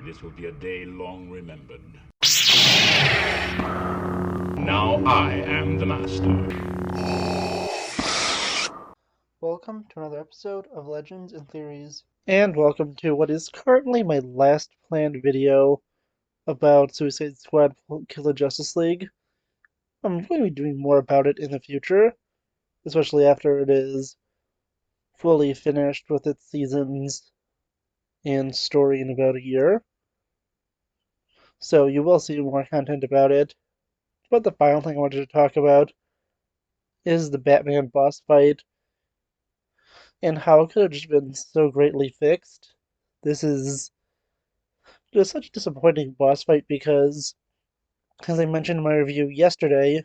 This will be a day long remembered. Now I am the master. Welcome to another episode of Legends and Theories, and welcome to what is currently my last planned video about Suicide Squad Kill the Justice League. I'm going to be doing more about it in the future, especially after it is fully finished with its seasons and story in about a year. So you will see more content about it. But the final thing I wanted to talk about is the Batman boss fight and how it could have just been so greatly fixed. This is just such a disappointing boss fight because, as I mentioned in my review yesterday,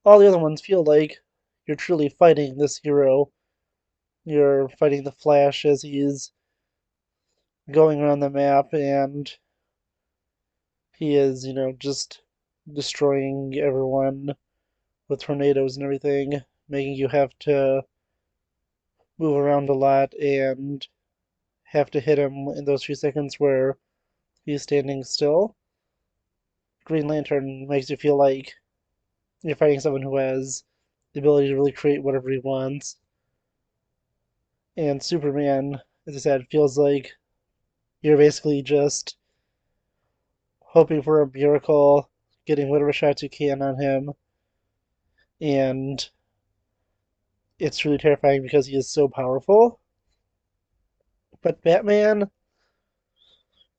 all the other ones feel like you're truly fighting this hero. You're fighting the Flash as he's going around the map and he is, just destroying everyone with tornadoes and everything, making you have to move around a lot and have to hit him in those few seconds where he's standing still. Green Lantern makes you feel like you're fighting someone who has the ability to really create whatever he wants. And Superman, as I said, feels like you're basically just hoping for a miracle, getting whatever shots you can on him, and it's really terrifying because he is so powerful. But Batman,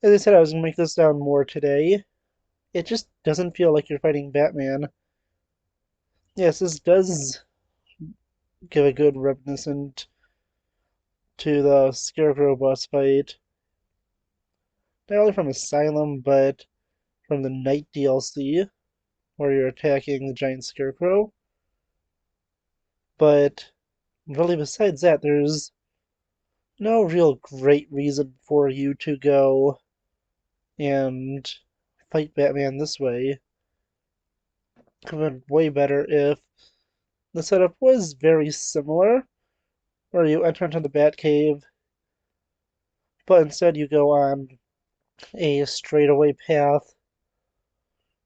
as I said, I was going to make this down more today. It just doesn't feel like you're fighting Batman. Yes, this does give a good reminiscent to the Scarecrow boss fight. Not only from Asylum, but from the Night DLC, where you're attacking the giant Scarecrow. But really, besides that, there's no real great reason for you to go and fight Batman this way. It would have been way better if the setup was very similar, where you enter into the Batcave, but instead you go on a straightaway path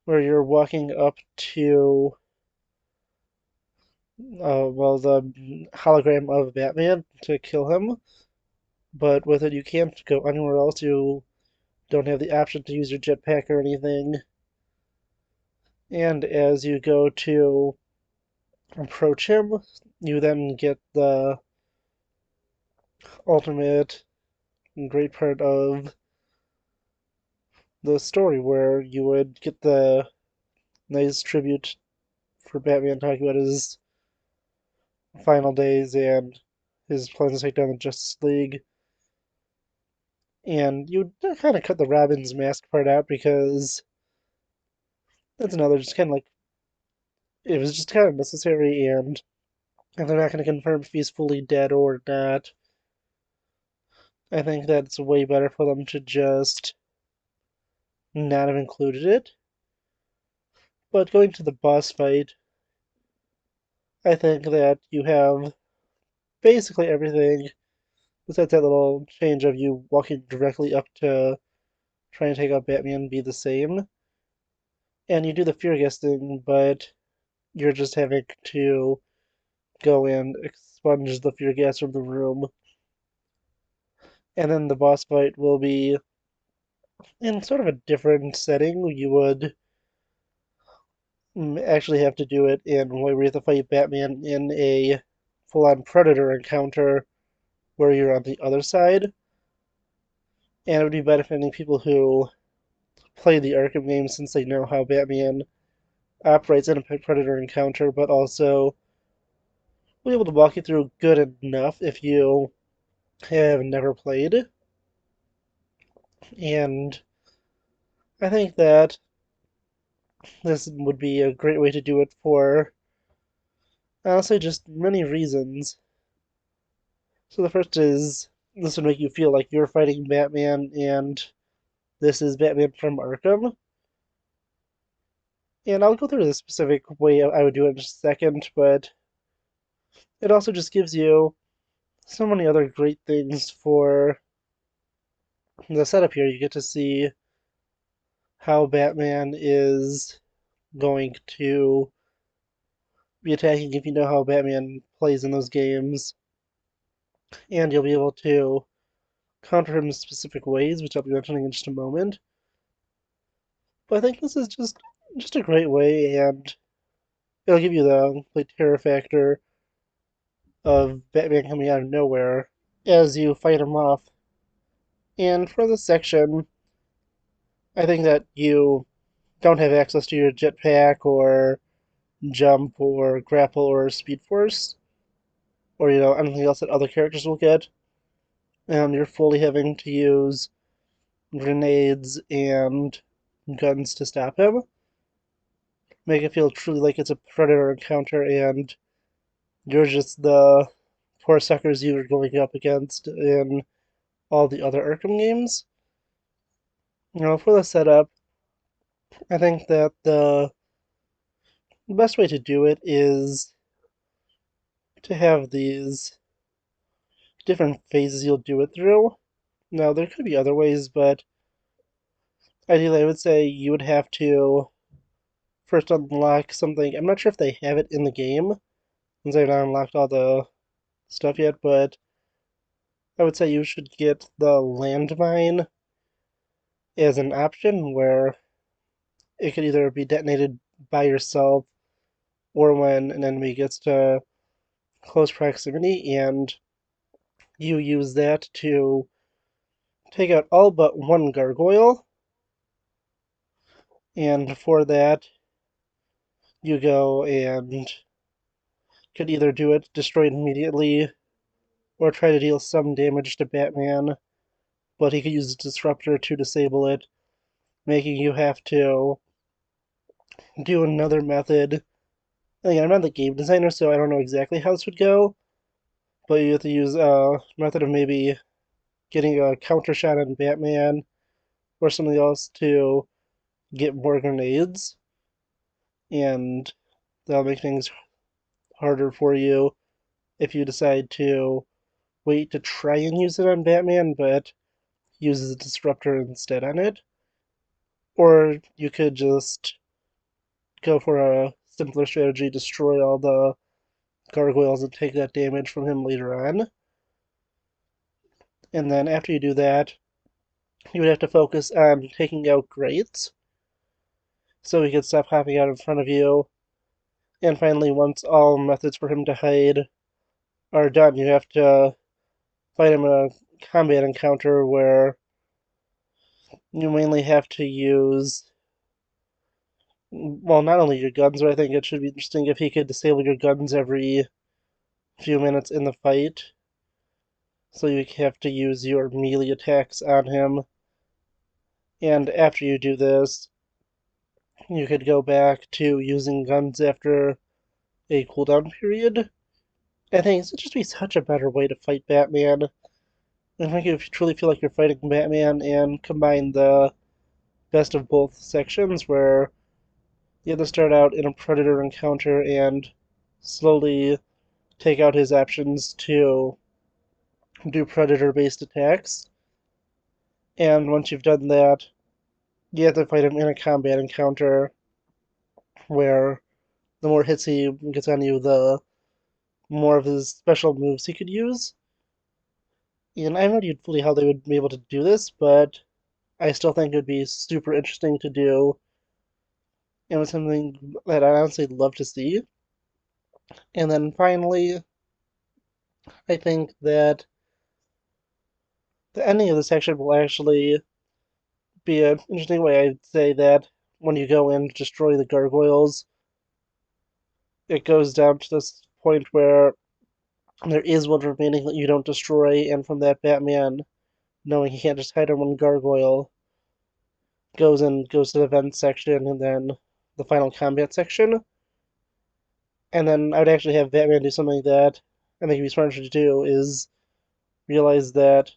where you're walking up to, the hologram of Batman to kill him. But with it, you can't go anywhere else. You don't have the option to use your jetpack or anything. And as you go to approach him, you then get the ultimate great part of the story where you would get the nice tribute for Batman talking about his final days and his plans to take down the Justice League. And you kind of cut the Robin's mask part out because that's another just kind of like it was just kind of necessary, and they're not going to confirm if he's fully dead or not. I think that it's way better for them to just not have included it. But going to the boss fight, I think that you have basically everything besides that little change of you walking directly up to try and take out Batman be the same. And you do the fear guessing, but you're just having to go and expunge the fear gas from the room. And then the boss fight will be in sort of a different setting. You would actually have to do it in where we have to fight Batman in a full-on Predator encounter where you're on the other side. And it would be benefiting people who play the Arkham games since they know how Batman operates in a Predator encounter, but also will be able to walk you through good enough if you have never played. And I think that this would be a great way to do it for honestly just many reasons. So the first is this would make you feel like you're fighting Batman and this is Batman from Arkham. And I'll go through the specific way I would do it in just a second, but it also just gives you so many other great things for the setup here, you get to see how Batman is going to be attacking if you know how Batman plays in those games, and you'll be able to counter him in specific ways, which I'll be mentioning in just a moment. But I think this is just a great way, and it'll give you the complete terror factor of Batman coming out of nowhere as you fight him off. And for this section, I think that you don't have access to your jetpack or jump or grapple or speed force or anything else that other characters will get, and you're fully having to use grenades and guns to stop him. Make it feel truly like it's a predator encounter and you're just the poor suckers you were going up against in all the other Arkham games. For the setup, I think that the best way to do it is to have these different phases you'll do it through. Now, there could be other ways, but ideally, I would say you would have to first unlock something. I'm not sure if they have it in the game, since I've not unlocked all the stuff yet, but I would say you should get the landmine as an option where it could either be detonated by yourself or when an enemy gets to close proximity, and you use that to take out all but one gargoyle. And for that, you go and could either do it, destroy it immediately, or try to deal some damage to Batman, but he could use a disruptor to disable it, making you have to do another method. Again, I'm not the game designer, so I don't know exactly how this would go, but you have to use a method of maybe getting a counter shot on Batman or something else to get more grenades, and that'll make things harder for you if you decide to wait to try and use it on Batman, but uses a disruptor instead on it. Or you could just go for a simpler strategy, destroy all the gargoyles and take that damage from him later on. And then after you do that, you would have to focus on taking out grates so he could stop hopping out in front of you. And finally, once all methods for him to hide are done, you have to fight him in a combat encounter where you mainly have to use, well, not only your guns, but I think it should be interesting if he could disable your guns every few minutes in the fight. So you have to use your melee attacks on him. And after you do this, you could go back to using guns after a cooldown period. I think it's just be such a better way to fight Batman. I think if you truly feel like you're fighting Batman and combine the best of both sections, where you have to start out in a Predator encounter and slowly take out his options to do Predator-based attacks. And once you've done that, you have to fight him in a combat encounter where the more hits he gets on you, the more of his special moves he could use. And I don't know fully how they would be able to do this, but I still think it would be super interesting to do, and it's something that I honestly love to see. And then finally, I think that the ending of the section will actually be an interesting way. I'd say that when you go in to destroy the gargoyles, it goes down to this point where there is one remaining that you don't destroy, and from that, Batman, knowing he can't just hide on one gargoyle, goes to the vent section and then the final combat section. And then I would actually have Batman do something that I think would be smarter to do, is realize that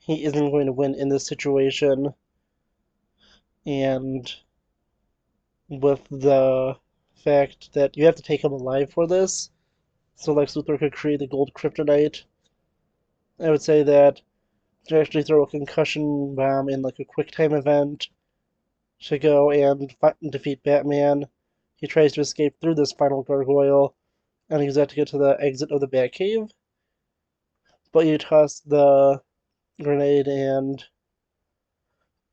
he isn't going to win in this situation, and with the fact that you have to take him alive for this, so Lex Luthor could create the gold kryptonite, I would say that to actually throw a concussion bomb in like a quick time event to go and fight and defeat Batman. He tries to escape through this final gargoyle and use that to get to the exit of the Batcave. But you toss the grenade and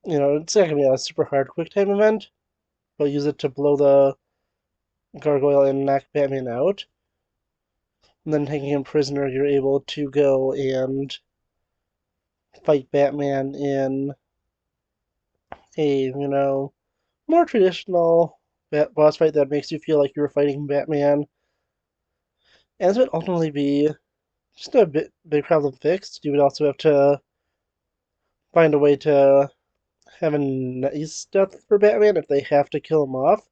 it's not gonna be a super hard quick time event, but use it to blow the gargoyle and knock Batman out. And then taking him prisoner, you're able to go and fight Batman in a, more traditional boss fight that makes you feel like you're fighting Batman. And this would ultimately be just a big problem fixed. You would also have to find a way to have a nice death for Batman if they have to kill him off.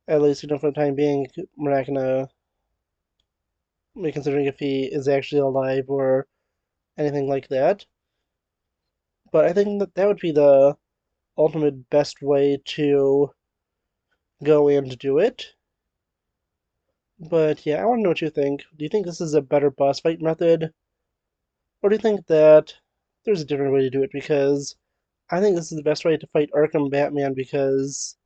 At least, for the time being, we're not gonna be considering if he is actually alive or anything like that. But I think that would be the ultimate best way to go and do it. But yeah, I want to know what you think. Do you think this is a better boss fight method? Or do you think that there's a different way to do it? Because I think this is the best way to fight Arkham Batman because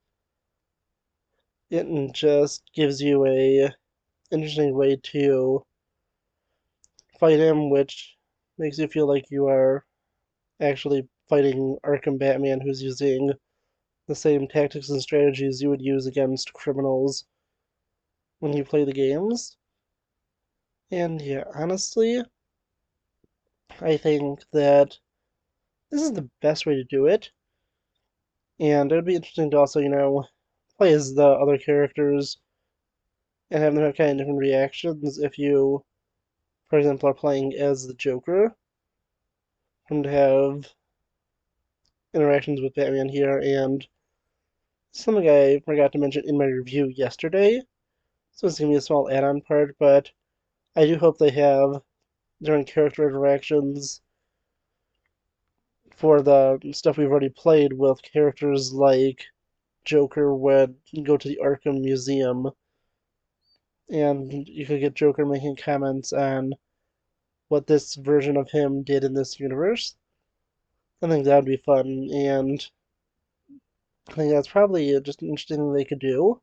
it just gives you a interesting way to fight him, which makes you feel like you are actually fighting Arkham Batman, who's using the same tactics and strategies you would use against criminals when you play the games. And yeah, honestly, I think that this is the best way to do it. And it would be interesting to also, play as the other characters and have them have kind of different reactions if you, for example, are playing as the Joker, and to have interactions with Batman here, and something I forgot to mention in my review yesterday, so it's going to be a small add-on part, but I do hope they have different character interactions for the stuff we've already played with characters like Joker would go to the Arkham Museum, and you could get Joker making comments on what this version of him did in this universe. I think that would be fun, and I think that's probably just an interesting thing they could do.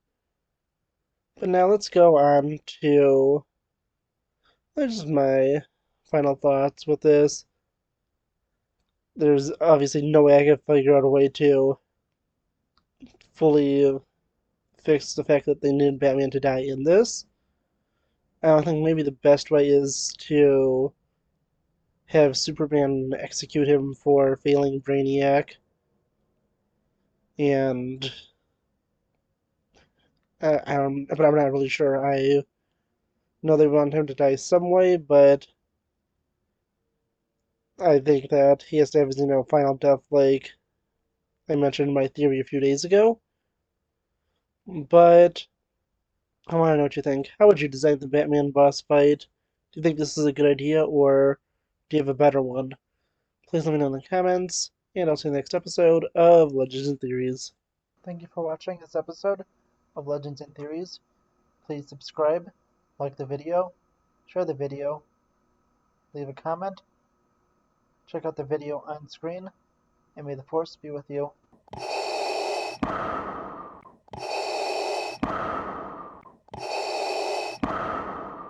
But now let's go on to just my final thoughts with this. There's obviously no way I can figure out a way to fully fix the fact that they needed Batman to die in this. I don't think maybe the best way is to have Superman execute him for failing Brainiac, and but I'm not really sure. I know they want him to die some way, but I think that he has to have his, final death, like I mentioned in my theory a few days ago. But I want to know what you think. How would you design the Batman boss fight? Do you think this is a good idea, or do you have a better one? Please let me know in the comments, and I'll see you in the next episode of Legends and Theories. Thank you for watching this episode of Legends and Theories. Please subscribe, like the video, share the video, leave a comment, check out the video on screen, and may the Force be with you.